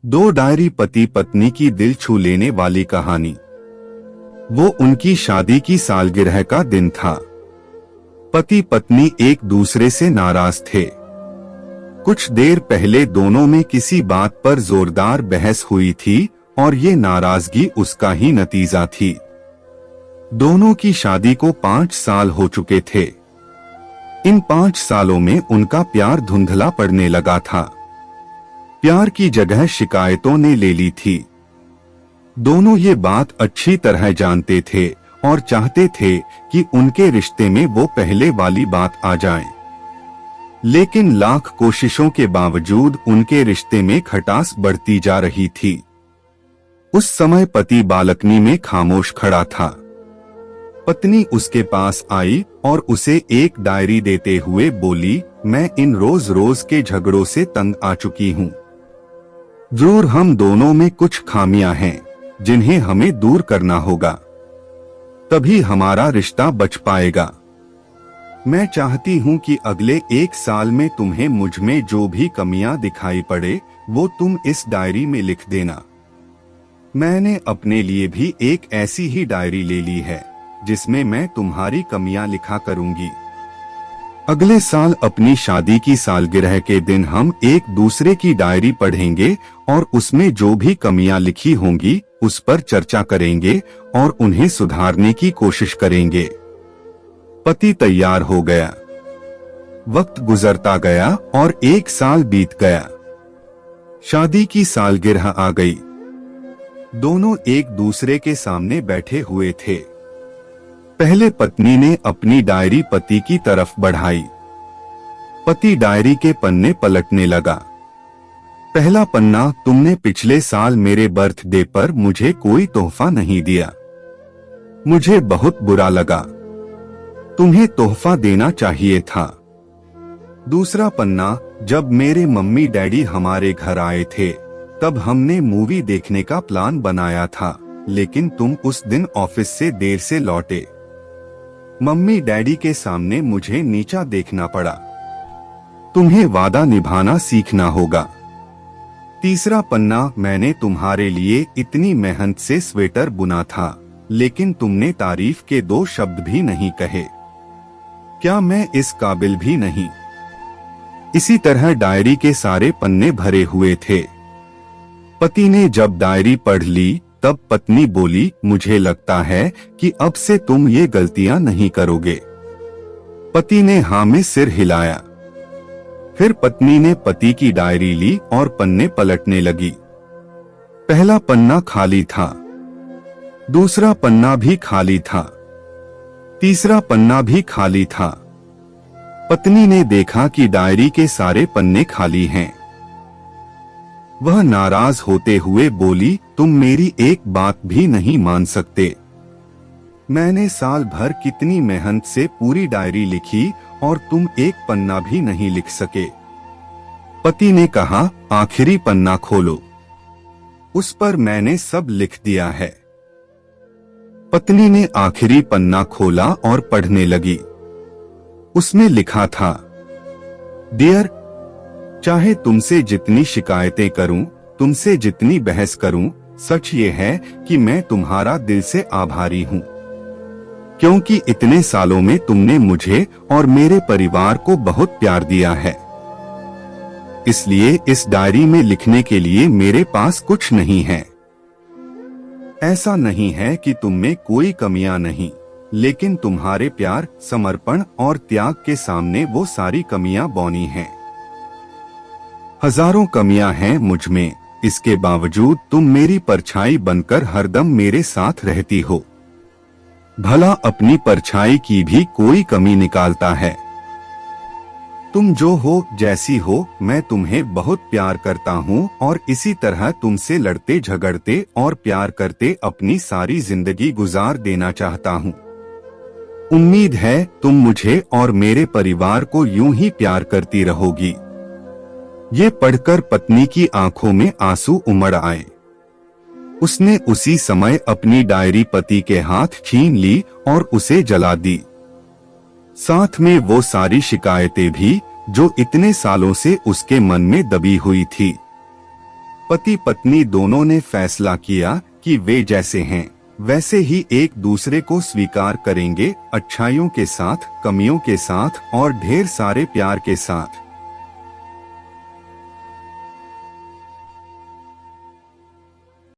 दो डायरी पति पत्नी की दिल छू लेने वाली कहानी। वो उनकी शादी की सालगिरह का दिन था। पति पत्नी एक दूसरे से नाराज थे। कुछ देर पहले दोनों में किसी बात पर जोरदार बहस हुई थी और ये नाराजगी उसका ही नतीजा थी। दोनों की शादी को 5 साल हो चुके थे। इन 5 सालों में उनका प्यार धुंधला पड़ने लगा था। प्यार की जगह शिकायतों ने ले ली थी। दोनों ये बात अच्छी तरह जानते थे और चाहते थे कि उनके रिश्ते में वो पहले वाली बात आ जाए, लेकिन लाख कोशिशों के बावजूद उनके रिश्ते में खटास बढ़ती जा रही थी। उस समय पति बालकनी में खामोश खड़ा था। पत्नी उसके पास आई और उसे एक डायरी देते हुए बोली, मैं इन रोज रोज के झगड़ों से तंग आ चुकी हूँ। जरूर हम दोनों में कुछ खामियां हैं जिन्हें हमें दूर करना होगा, तभी हमारा रिश्ता बच पाएगा। मैं चाहती हूँ कि अगले 1 साल में तुम्हें मुझ में जो भी कमियां दिखाई पड़े वो तुम इस डायरी में लिख देना। मैंने अपने लिए भी एक ऐसी ही डायरी ले ली है जिसमें मैं तुम्हारी कमियां लिखा करूंगी। अगले साल अपनी शादी की सालगिरह के दिन हम एक दूसरे की डायरी पढ़ेंगे और उसमें जो भी कमियां लिखी होंगी उस पर चर्चा करेंगे और उन्हें सुधारने की कोशिश करेंगे। पति तैयार हो गया। वक्त गुजरता गया और 1 साल बीत गया। शादी की सालगिरह आ गई। दोनों एक दूसरे के सामने बैठे हुए थे। पहले पत्नी ने अपनी डायरी पति की तरफ बढ़ाई। पति डायरी के पन्ने पलटने लगा। पहला पन्ना, तुमने पिछले साल मेरे बर्थडे पर मुझे कोई तोहफा नहीं दिया। मुझे बहुत बुरा लगा। तुम्हें तोहफा देना चाहिए था। दूसरा पन्ना, जब मेरे मम्मी डैडी हमारे घर आए थे तब हमने मूवी देखने का प्लान बनाया था, लेकिन तुम उस दिन ऑफिस से देर से लौटे। मम्मी डैडी के सामने मुझे नीचा देखना पड़ा। तुम्हें वादा निभाना सीखना होगा। तीसरा पन्ना, मैंने तुम्हारे लिए इतनी मेहनत से स्वेटर बुना था, लेकिन तुमने तारीफ के 2 शब्द भी नहीं कहे। क्या मैं इस काबिल भी नहीं? इसी तरह डायरी के सारे पन्ने भरे हुए थे। पति ने जब डायरी पढ़ ली तब पत्नी बोली, मुझे लगता है कि अब से तुम ये गलतियां नहीं करोगे। पति ने हाँ में सिर हिलाया। फिर पत्नी ने पति की डायरी ली और पन्ने पलटने लगी। पहला पन्ना खाली था। दूसरा पन्ना भी खाली था। तीसरा पन्ना भी खाली था। पत्नी ने देखा कि डायरी के सारे पन्ने खाली हैं। वह नाराज होते हुए बोली, तुम मेरी एक बात भी नहीं मान सकते। मैंने साल भर कितनी मेहनत से पूरी डायरी लिखी और तुम एक पन्ना भी नहीं लिख सके। पति ने कहा, आखिरी पन्ना खोलो। उस पर मैंने सब लिख दिया है। पत्नी ने आखिरी पन्ना खोला और पढ़ने लगी। उसमें लिखा था, डियर, चाहे तुमसे जितनी शिकायतें करूं, तुमसे जितनी बहस करूं, सच ये है कि मैं तुम्हारा दिल से आभारी हूं, क्योंकि इतने सालों में तुमने मुझे और मेरे परिवार को बहुत प्यार दिया है। इसलिए इस डायरी में लिखने के लिए मेरे पास कुछ नहीं है। ऐसा नहीं है कि तुम में कोई कमियां नहीं, लेकिन तुम्हारे प्यार, समर्पण और त्याग के सामने वो सारी कमियां बौनी हैं। हजारों कमियां हैं मुझ में, इसके बावजूद तुम मेरी परछाई बनकर हरदम मेरे साथ रहती हो। भला अपनी परछाई की भी कोई कमी निकालता है? तुम जो हो, जैसी हो, मैं तुम्हें बहुत प्यार करता हूँ और इसी तरह तुमसे लड़ते झगड़ते और प्यार करते अपनी सारी जिंदगी गुजार देना चाहता हूँ। उम्मीद है तुम मुझे और मेरे परिवार को यूं ही प्यार करती रहोगी। ये पढ़कर पत्नी की आंखों में आंसू उमड़ आए। उसने उसी समय अपनी डायरी पति के हाथ छीन ली और उसे जला दी। साथ में वो सारी शिकायतें भी जो इतने सालों से उसके मन में दबी हुई थी। पति पत्नी दोनों ने फैसला किया कि वे जैसे हैं वैसे ही एक दूसरे को स्वीकार करेंगे, अच्छाइयों के साथ, कमियों के साथ और ढेर सारे प्यार के साथ।